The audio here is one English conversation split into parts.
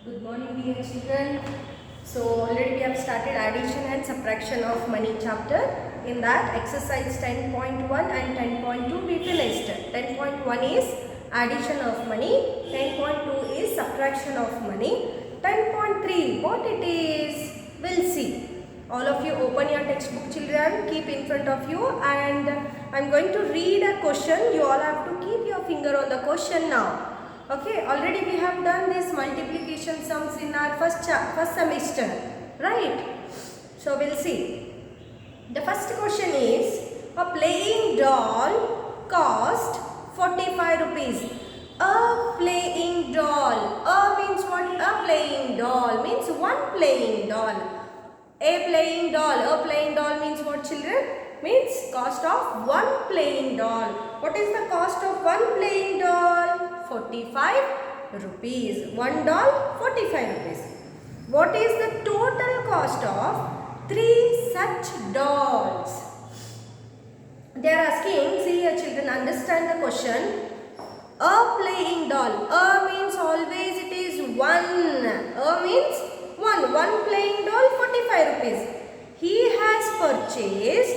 Good morning, dear children. So already we have started addition and subtraction of money chapter. In that exercise 10.1 and 10.2 we finished. 10.1 is addition of money. 10.2 is subtraction of money. 10.3 what it is? We'll see. All of you open your textbook, children. Keep in front of you, and I'm going to read a question. You all have to keep your finger on the question now. Okay, already we have done this multiplication sums in our first semester, right? So we'll see. The first question is, a playing doll cost 45 rupees. A playing doll. A means what? A playing doll means one playing doll. A playing doll. A playing doll means what, children? Means cost of one playing doll. What is the cost of one playing doll? 45 rupees. One doll, 45 rupees. What is the total cost of 3 such dolls? They are asking, see here children, understand the question. A playing doll. A means always it is one. A means one playing doll, 45 rupees. He has purchased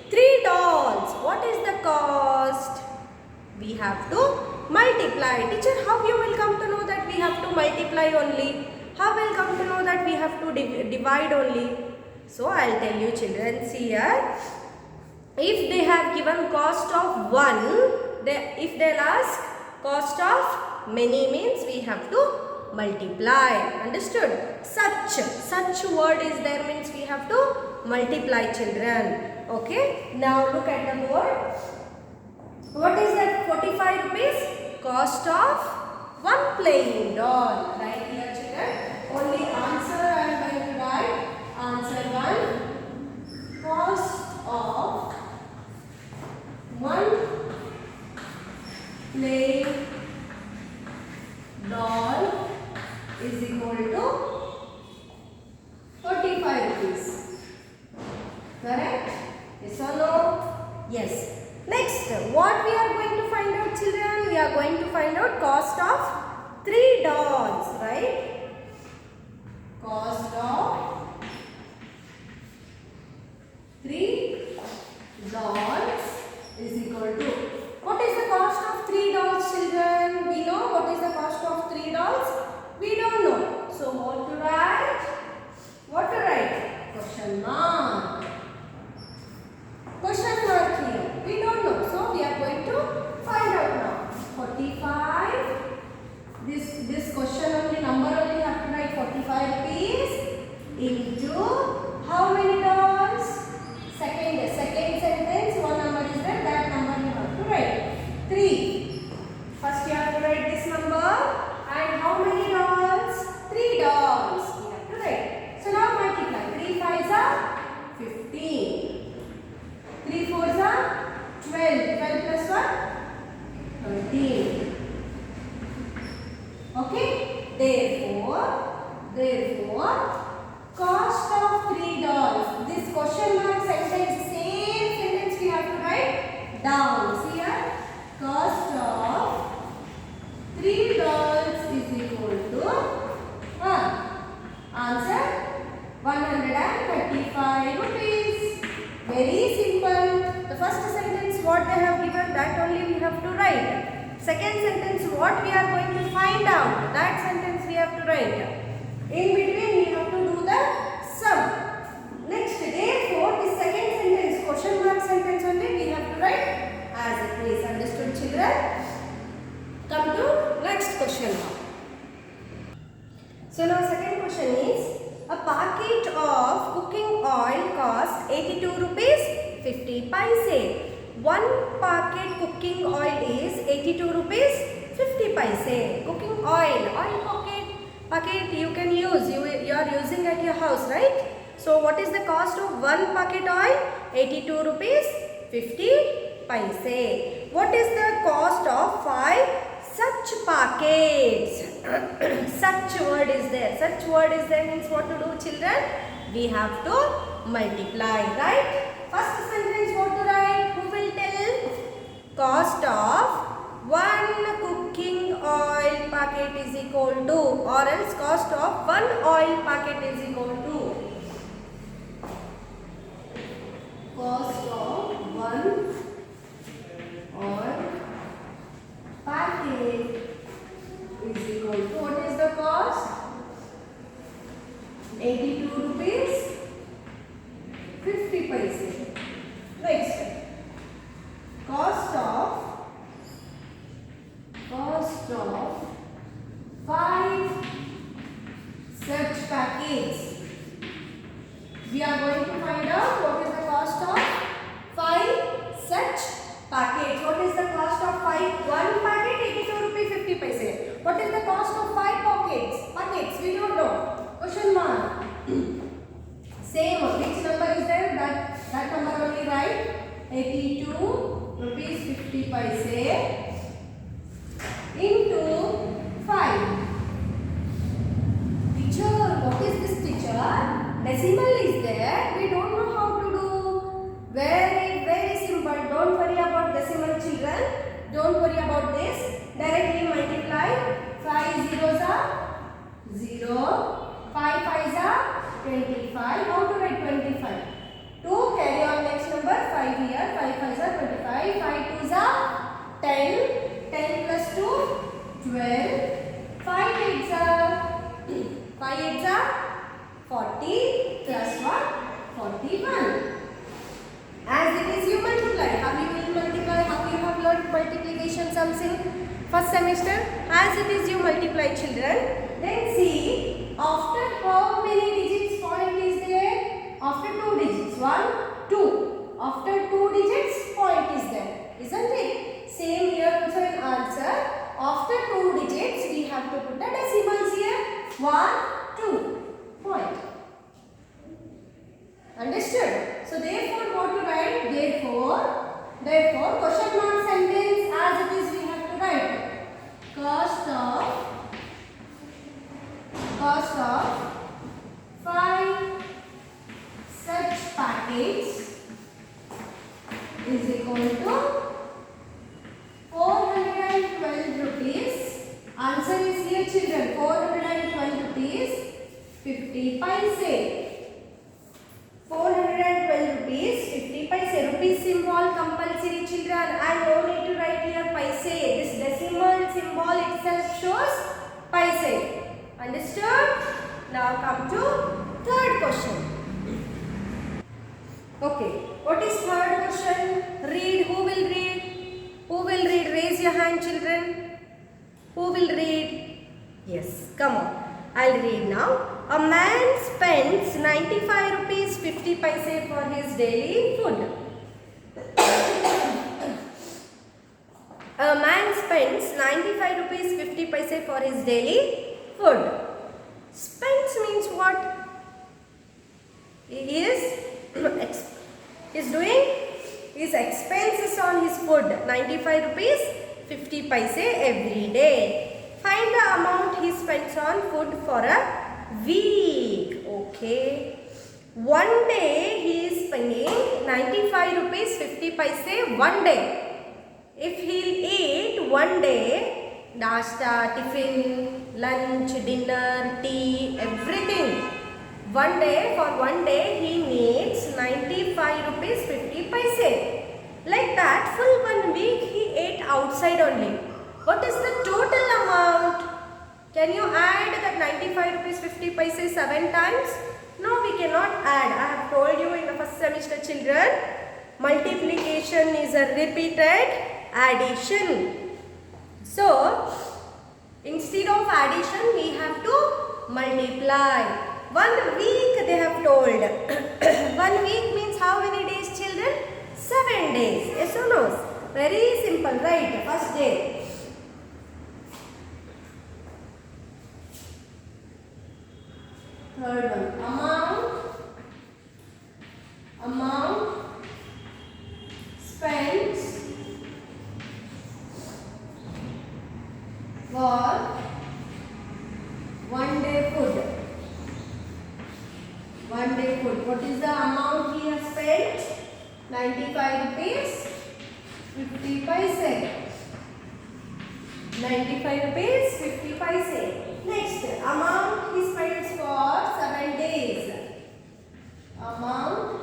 3 dolls. What is the cost? We have to multiply. Teacher, how you will come to know that we have to multiply only? How will come to know that we have to divide only? So, I will tell you children, see here. If they have given cost of 1, if they will ask cost of many means we have to multiply. Understood? Such word is there means we have to multiply, children. Okay. Now look at the board. What is that 45 rupees? Cost of one playing doll. Right here, children. Only answer I am going to write. Answer 1. Cost of one playing doll is equal to 45 rupees. Correct? Yes or no? Yes. Next, what we are going to find out, children? We are going to find out cost of 3 dolls, right? Cost of 3 dolls is equal to, what is the cost of 3 dolls, children? We know what is the cost of 3 dolls? We don't know. So what to write? What to write? Question mark. Question mark here. We don't know. So we are going to find out now. 45. This question only number only have to write 45 rupees into how many dolls? Second sentence. One number is there. That number you have to write. 3. First you have to write this number. And how many dolls? 3 dolls. We have to write. So now multiply. 3 5s are 15. 3 4s are 12. 12 plus 1? 13. Okay. Therefore, cost of 3 dolls. This question mark sentence, same sentence we have to write down. See here. Cost of 3 dolls is equal to answer 135 rupees. Very simple. The first sentence what they have given, that only we have to write. Second sentence what we are going to find out, that sentence we have to write. In between we have to do the sum. Next, therefore, the second sentence, question mark sentence only we have to write as it is. Understood, children? Come to next question now. So now second question is, a packet of cooking oil costs 82 rupees 50 paise. One packet cooking oil is 82 rupees 50 paise. Cooking oil packet you can use. You are using at your house, right? So what is the cost of one packet oil? 82 rupees 50 paise. What is the cost of 5 such packets? Such word is there. Such word is there means what to do, children? We have to multiply, right? First sentence what to write? Who will tell? Cost of one cooking oil packet is equal to, or else cost of 1 oil packet is equal to, cost of 1 oil packet is equal to, what is the cost? 82 rupees 50 paise. Next, cost of 5 such packets. We are going to find out what is the cost of 5 such packets. What is the cost of 1 packet? 82 rupees 50 paise. What is the cost of 5 packets? We don't know. Question mark. Same. Which number is there? That number only write. 82 rupees 50 paise into 5. Teacher, what is this, teacher? Decimal is there. We don't know how to do. Very simple. Don't worry about decimal, children. Don't worry about this. Directly multiply. 5 zeros are 0. 5 fives are 25. How to write 25? 2. Carry on next number. 5 here. 5 fives are 25. 5 twos are 10. 10 plus 2, 12. 5 eights are 40 plus 1, 41. As it is, you multiply. How you will multiply? How you have learned multiplication sums in first semester? As it is, you multiply, children. Then see, after how many digits point is there? After 2 digits. 1, 2. After 2 digits, point is there. Isn't it? Same here also in answer. After 2 digits, we have to put the decimals here. 1, 2. Point. Understood? So therefore, what to write? Therefore, question mark sentence, as it is, we have to write. Cost of 5 such packets is equal to 412 rupees. Answer is here, children. 412 rupees 50 paise. 412 rupees 50 paise. Rupees symbol compulsory, children, and no need to write here paise. This decimal symbol itself shows paise. Understood? Now come to third question. Okay. What is third question? Read. Who will read? Who will read? Raise your hand, children. Who will read? Yes, come on. I'll read now. A man spends 95 rupees 50 paise for his daily food. A man spends 95 rupees 50 paise for his daily food. Spends means what? He is doing his expenses on his food. 95 rupees 50 paise every day. Find the amount he spends on food for a week. Okay. One day he is spending 95 rupees 50 paise one day. If he'll eat one day, nasta, tiffin, lunch, dinner, tea, everything. One day, for one day he needs 95 rupees 50 paise. Like that, full 1 week he ate outside only. What is the total amount? Can you add that 95 rupees 50 paise 7 times? No, we cannot add. I have told you in the first semester, children, multiplication is a repeated addition. So, instead of addition, we have to multiply. 1 week they have told. 1 week means how many days, children? 7 days. Yes or no? Very simple, right? First day. Third one. Amount spent for 1 day food. 1 day food. What is the amount he has spent? 95 rupees 50 paise. 95 rupees 50 paise. Next, amount he spends for 7 days. Amount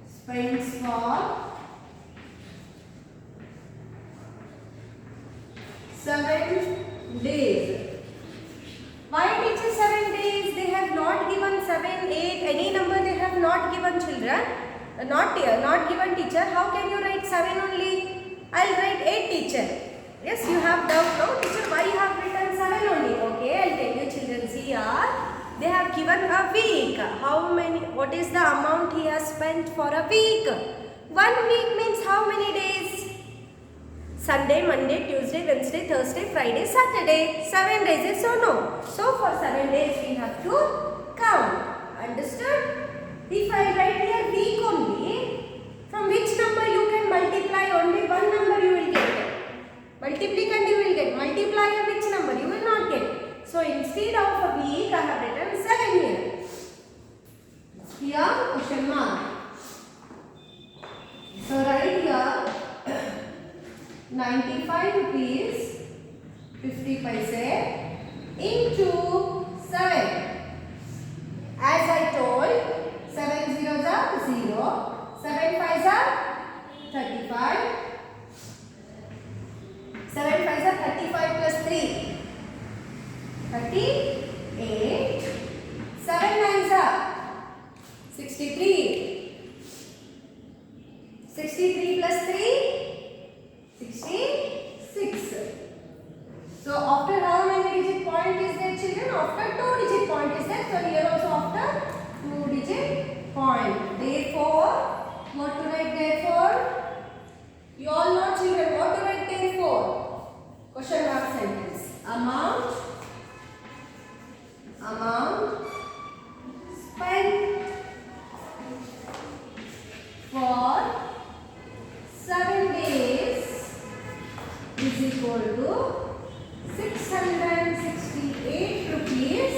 spends for 7 days. Why teacher 7 days? They have not given 7, 8, any number they have not given children. Not given teacher. How can you write 7 only? I'll write 8 teacher. Yes, you have doubt now. Teacher, why you have written 7 only? Okay, I'll tell you children. See here, they have given a week. How many? What is the amount he has spent for a week? 1 week means how many days? Sunday, Monday, Tuesday, Wednesday, Thursday, Friday, Saturday. 7 days, yes or no? So for 7 days we have to count. Understood? If I write here week only, from which number you can multiply? Only one number you will get. Multiplicand you will get. Multiplier which number? You will not get. So instead of a week, I have written 7 here. Here, question mark. So write here 95 rupees 50 paise into 7. As I told, 7 zeros are 0, 7 fives are 35, 7 fives are 35 plus 3, 38, 7 nines are 63, 63 plus 3, 66. So after how many digit point is there children? After 2 digit point is there. So here also after 2 digit point. Therefore, what to write therefore? You all know children what to write therefore? Question mark sentence. Amount spent for 7 days is equal to 668 rupees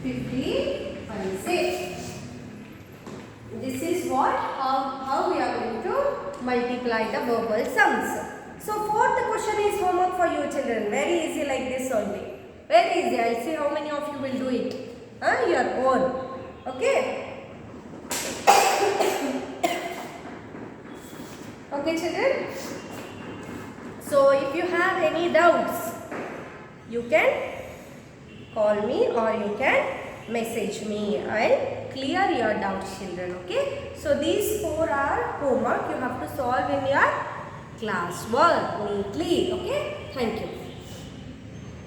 50 paise. This is what how we are going to multiply the verbal sums. So fourth question is homework for you children. Very easy like this only. Very easy. I'll see how many of you will do it. Your own. Okay. Okay children. So if you have any doubts, you can call me or you can message me. I'll clear your doubts children. Okay. So these 4 are homework you have to solve in your class work neatly. Okay. Thank you.